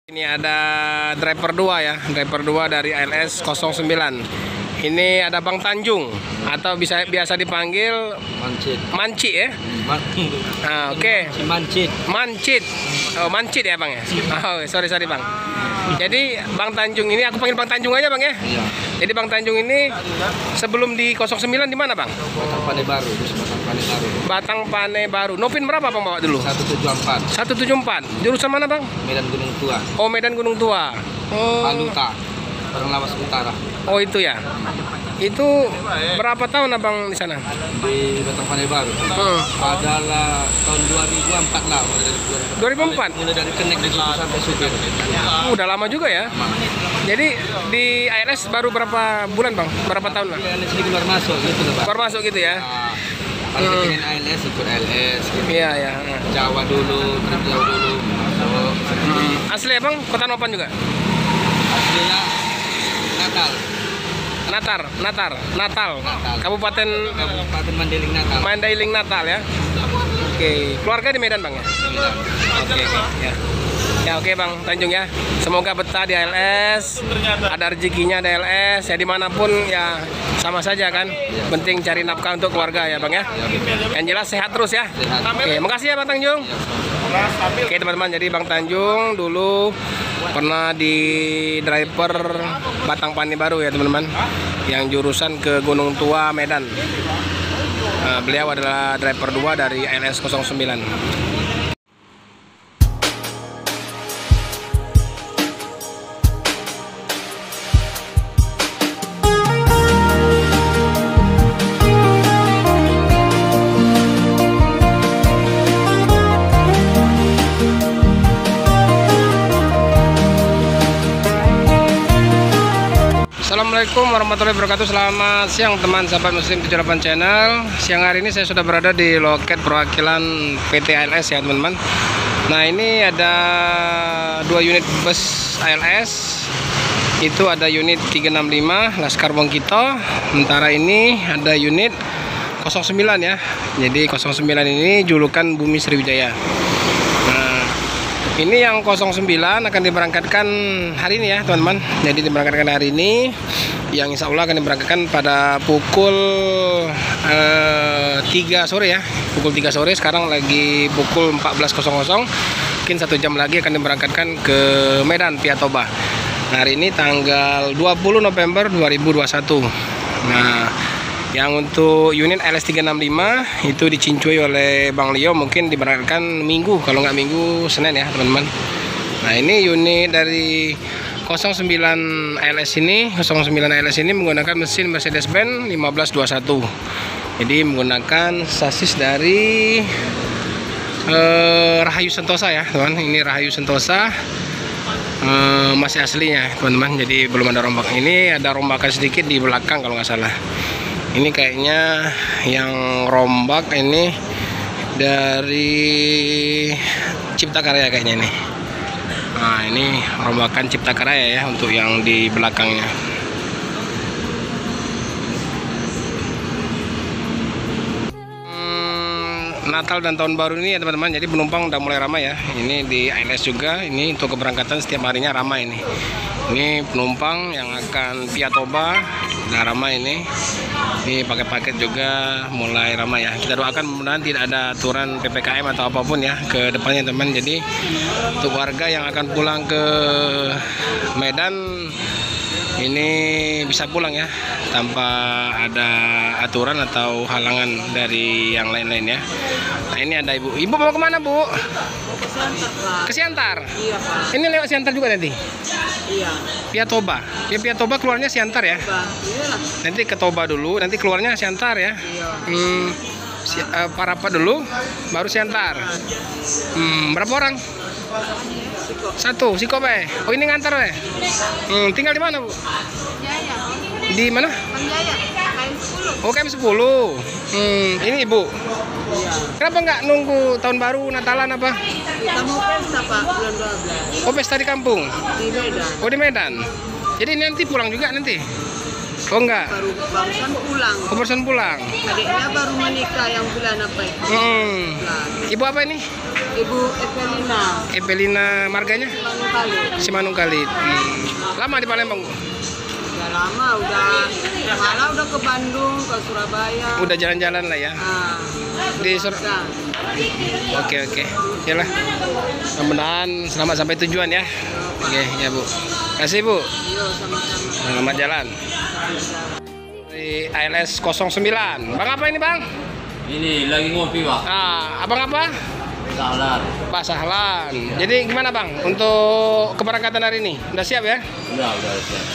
Ini ada driver 2 ya, driver 2 dari ALS 09. Ini ada Bang Tanjung atau biasa dipanggil Manci ya. Oke. Mancit. Oh, Mancit ya Bang ya. Oh, sorry Bang. Jadi Bang Tanjung ini aku panggil Bang Tanjung aja Bang ya. Iya. Jadi Bang Tanjung ini sebelum di 09 di mana Bang? Batang Pane Baru, Batang Pane Baru. Novin berapa Bang bawa dulu? 174. 174. Jurusan mana Bang? Medan Gunung Tua. Oh, Medan Gunung Tua. Oh. Paluta. Orang Lawas Utara. Oh, itu ya. Itu berapa tahun Abang di sana? Di Batang Pane Baru. Adalah tahun 2004 lah. 2004. Mulai dari kenek sampai supir. Udah lama juga ya. Jadi di ALS baru berapa bulan Bang? Berapa tahun lah? ALS ini keluar masuk gitu loh, Pak. Keluar masuk gitu ya. Kalau pengen ALS ikut ALS gitu. Iya ya. Jawa dulu, Jawa dulu masuk. Asli Abang Kota Nopan juga? Aslinya Natal. Kabupaten Mandailing Natal. Mandailing Natal ya. Oke, keluarga di Medan Bang ya. Oke ya. Ya oke Bang Tanjung ya. Semoga betah di ALS. Ada rezekinya di ALS ya, dimanapun ya sama saja kan. Penting cari nafkah untuk keluarga ya Bang ya. Yang jelas sehat terus ya. Oke, makasih ya Bang Tanjung. Oke teman-teman, jadi Bang Tanjung dulu pernah di driver Batang Pane Baru ya teman-teman, yang jurusan ke Gunung Tua Medan. Beliau adalah driver 2 dari ALS 09. Assalamualaikum warahmatullahi wabarakatuh. Selamat siang teman sahabat muslim 78 channel. Siang hari ini saya sudah berada di loket perwakilan PT ALS ya teman-teman. Nah ini ada 2 unit bus ALS. Itu ada unit 365 Laskar Bongkito. Sementara ini ada unit 09 ya. Jadi 09 ini julukan Bumi Sriwijaya. Ini yang 09 akan diberangkatkan hari ini ya teman-teman. Jadi diberangkatkan hari ini, yang insya Allah akan diberangkatkan pada pukul 3 sore ya. Pukul 3 sore, sekarang lagi pukul 14.00. Mungkin 1 jam lagi akan diberangkatkan ke Medan via Toba. Nah, hari ini tanggal 20 November 2021. Nah, yang untuk unit ALS 365 itu dicincui oleh Bang Leo, mungkin diberangkatkan Minggu, kalau nggak Minggu Senin ya teman-teman. Nah ini unit dari 09 ALS ini menggunakan mesin Mercedes-Benz 1521. Jadi menggunakan sasis dari Rahayu Sentosa ya teman. Ini Rahayu Sentosa, masih aslinya teman-teman. Jadi belum ada rombak. Ini ada rombakan sedikit di belakang kalau nggak salah. Ini kayaknya yang rombak ini dari Cipta Karya kayaknya nih. Nah ini rombakan Cipta Karya ya untuk yang di belakangnya. Natal dan Tahun Baru ini ya teman-teman, jadi penumpang udah mulai ramai ya. Ini di ALS juga, ini untuk keberangkatan setiap harinya ramai ini. Ini penumpang yang akan via Toba udah ramai ini. Ini paket-paket juga mulai ramai ya. Kita doakan mudah-mudahan tidak ada aturan PPKM atau apapun ya ke depannya teman. Jadi untuk warga yang akan pulang ke Medan ini bisa pulang ya tanpa ada aturan atau halangan dari yang lain-lain ya. Nah ini ada ibu mau kemana Bu? Ke Siantar. Iya Pak. Ini lewat Siantar juga nanti? Iya. Via Toba. Ya via Toba keluarnya Siantar ya? Nanti ke Toba dulu, nanti keluarnya Siantar ya? Iya. Parapat dulu, baru Siantar. Berapa orang? Satu, Siko Be. Oh ini ngantar ya? Tinggal di mana Bu? Di mana? Oh KM10. Ini Ibu. Kenapa nggak nunggu tahun baru Natalan apa? Kita mau pesta Pak, bulan 12. Oh pesta di kampung? Di Medan. Oh di Medan. Jadi nanti pulang juga nanti? Oh enggak? Barusan pulang. Oh barusan pulang. Adiknya baru menikah yang bulan apa itu? Ibu apa ini? Ibu Evelina. Evelina marganya? Manungkalit. Simanung Kalit. Lama di Palembang, Bu? Udah lama, malah udah ke Bandung, ke Surabaya. Udah jalan-jalan lah ya. Nah, Di udah. Oke. Yalah. Mudah-mudahan selamat sampai tujuan ya. Oke, ya Bu. Kasih Bu. Yo, sama-sama. Selamat jalan. Di ALS 09. Bang apa ini, Bang? Ini lagi ngopi, Pak. Ah, Abang apa? Salar. Pak Sahlan. Jadi gimana, Bang? Untuk keberangkatan hari ini? Udah siap ya? Udah siap.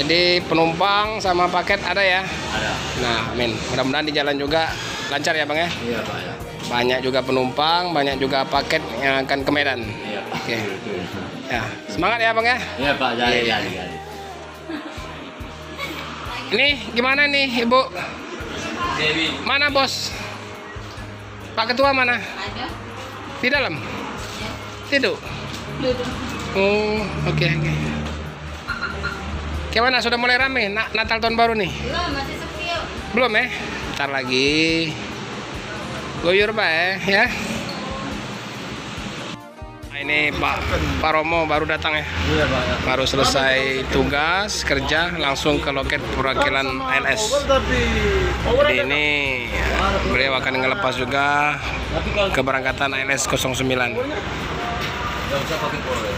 Jadi penumpang sama paket ada ya? Ada. Nah, amin. Mudah-mudahan di jalan juga lancar ya, Bang ya? Iya, Pak ya. Banyak juga penumpang, banyak juga paket yang akan ke Medan. Iya. Oke. Ya, semangat ya, Bang ya? Iya, Pak. Jadi. Ini gimana nih, Ibu? Dewi. Mana, Bos? Pak Ketua mana? Ada. Di dalam? Tidur? Duduk. Oh, oke. Gimana, sudah mulai rame Natal tahun baru nih? Belum, masih sepi yuk. Belum ya? Ntar lagi. Goyur Pak ya. Nah, ini Pak Romo baru datang ya. Iya, Pak ya. Baru selesai tugas kerja langsung ke loket perwakilan ALS. Jadi ini beliau akan ngelepas juga keberangkatan ALS 09. Nggak usah pakai power.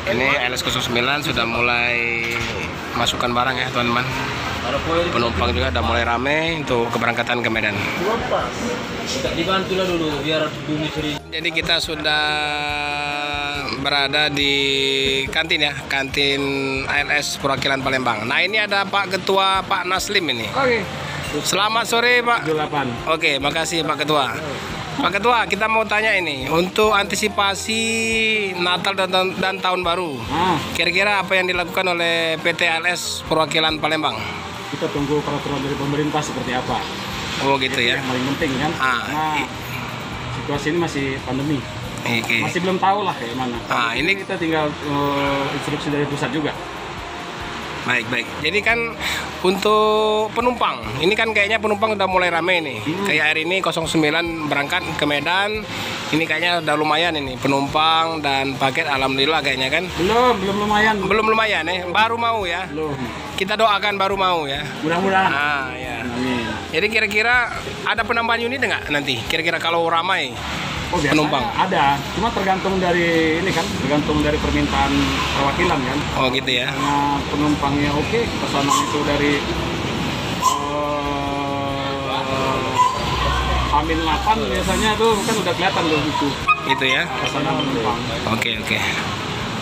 Ini ALS 09 sudah mulai masukkan barang ya teman-teman. Penumpang juga udah mulai rame untuk keberangkatan ke Medan. Dibantu lah dulu biar bumi sering. Jadi kita sudah berada di kantin ya, kantin ALS perwakilan Palembang. Nah ini ada Pak Ketua Pak Naslim ini. Oke. Selamat sore Pak. 78. Oke, makasih Pak Ketua. Pak Ketua, kita mau tanya ini untuk antisipasi Natal dan Tahun Baru. Kira-kira apa yang dilakukan oleh PT ALS perwakilan Palembang? Kita tunggu peraturan dari pemerintah seperti apa. Oh gitu ya. Yang paling penting kan. Karena situasi ini masih pandemi. Oke. Masih belum tahu lah kayak mana. Ini kita tinggal instruksi dari pusat juga. Baik. Jadi kan untuk penumpang, ini kan kayaknya penumpang udah mulai rame nih. Kayak hari ini 09 berangkat ke Medan. Ini kayaknya udah lumayan ini penumpang dan paket, alhamdulillah kayaknya kan. Belum lumayan. Belum lumayan ya, baru mau ya. Belum. Kita doakan baru mau ya. Mudah-mudahan. Ya. Amin. Jadi kira-kira ada penambahan unit nggak nanti? Kira-kira kalau ramai Biasanya penumpang? ada. Cuma tergantung dari ini kan, tergantung dari permintaan perwakilan kan. Oh gitu ya. Karena penumpangnya oke, pesanan itu dari Amin 8 biasanya tuh kan udah kelihatan tuh itu Gitu ya. pesanan penumpang. Oke.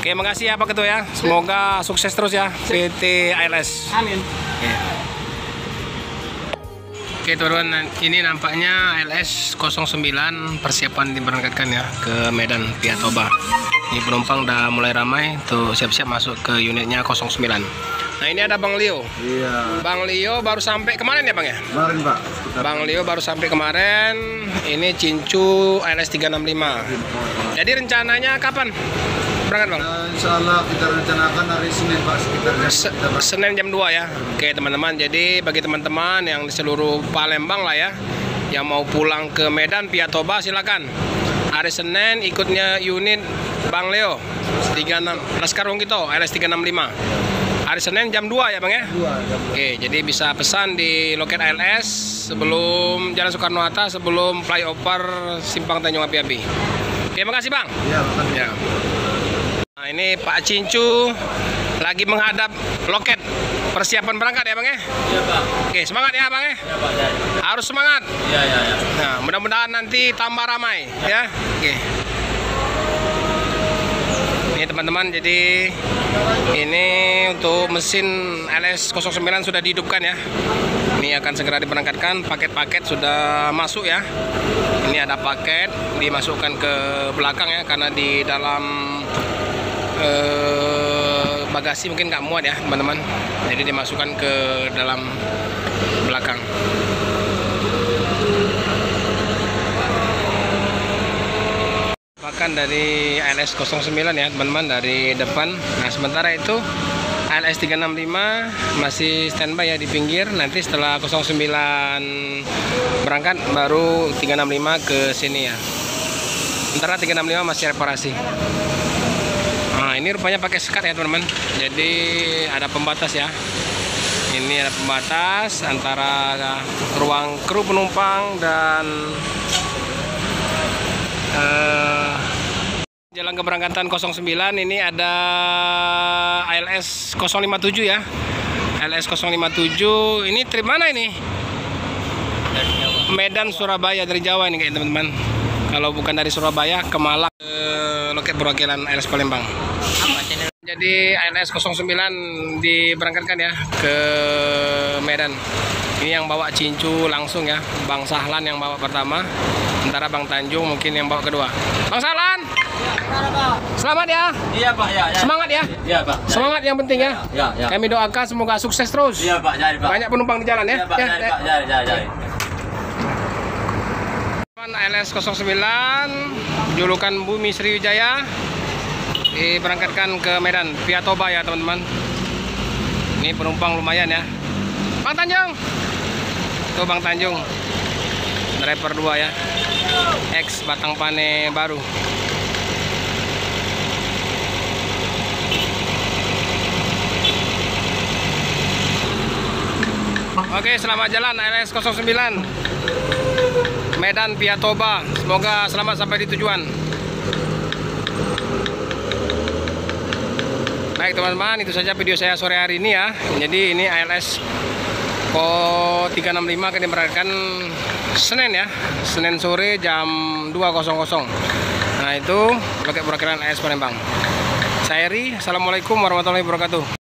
Oke, makasih ya Pak Ketua ya. Semoga sukses terus ya PT ALS. Amin. Oke teman-teman, ini nampaknya ALS 09 persiapan diberangkatkan ya ke Medan via Toba. Ini penumpang udah mulai ramai tuh, siap-siap masuk ke unitnya 09. Nah ini ada Bang Leo. Iya. Bang Leo baru sampai kemarin ya Bang ya? Kemarin, Pak. Bang Leo baru sampai kemarin. Ini Cincu ALS 365. Jadi rencananya kapan berangkat Bang? Insya Allah kita rencanakan hari Senin, Pak, sekitar Senin jam 2 ya. Oke teman-teman, jadi bagi teman-teman yang di seluruh Palembang lah ya, yang mau pulang ke Medan via Toba silakan. Hari Senin ikutnya unit Bang Leo 36 Laskar Wongkito ALS 365. Hari Senin jam 2 ya Bang ya? 2. Oke, jadi bisa pesan di loket ALS sebelum Jalan Soekarno-Hatta, sebelum flyover Simpang Tanjung Api-Api. Oke, makasih Bang. Iya, makasih. Ya. Nah ini Pak Cincu lagi menghadap loket persiapan berangkat ya Bang ya? Iya, Pak. Oke, semangat ya Bang ya? Iya, Pak. Harus semangat. Iya. Nah, mudah-mudahan nanti tambah ramai ya. Oke. Ini teman-teman, jadi ini untuk mesin ALS 09 sudah dihidupkan ya. Ini akan segera diberangkatkan, paket-paket sudah masuk ya. Ini ada paket dimasukkan ke belakang ya, karena di dalam bagasi mungkin nggak muat ya teman-teman, jadi dimasukkan ke dalam belakang. Bahkan dari ALS 09 ya teman-teman, dari depan. Nah sementara itu ALS 365 masih standby ya di pinggir. Nanti setelah 09 berangkat baru 365 ke sini ya. Sementara 365 masih reparasi. Nah, ini rupanya pakai sekat ya teman-teman. Jadi ada pembatas ya. Ini ada pembatas antara ruang kru penumpang dan jalan keberangkatan 09. Ini ada ALS 057 ya. ALS 057. Ini trip mana ini? Medan Surabaya, dari Jawa ini kayak teman-teman. Kalau bukan dari Surabaya ke Malang, loket perwakilan ALS Palembang. Jadi ALS 09 diberangkatkan ya ke Medan. Ini yang bawa Cincu langsung ya, Bang Sahlan yang bawa pertama, sementara Bang Tanjung mungkin yang bawa kedua. Bang Sahlan, selamat ya. Iya Pak, ya. Semangat ya. Iya Pak. Semangat yang penting ya. Ya. Kami doakan semoga sukses terus. Iya Pak, jadi Pak. Banyak penumpang di jalan ya. Iya Pak, jadi Pak, jadi. ALS 09 julukan Bumi Sriwijaya diberangkatkan ke Medan via Toba ya teman-teman. Ini penumpang lumayan ya. Bang Tanjung, tuh Bang Tanjung, driver 2 ya, ex Batang Pane Baru. Oke, selamat jalan ALS 09 Medan via Toba. Semoga selamat sampai di tujuan. Baik teman-teman, itu saja video saya sore hari ini ya. Jadi ini ALS 365 akan diberangkatkan Senin ya, Senin sore jam 2.00. Nah itu loket perwakilan ALS Palembang. Saya Eri, assalamualaikum warahmatullahi wabarakatuh.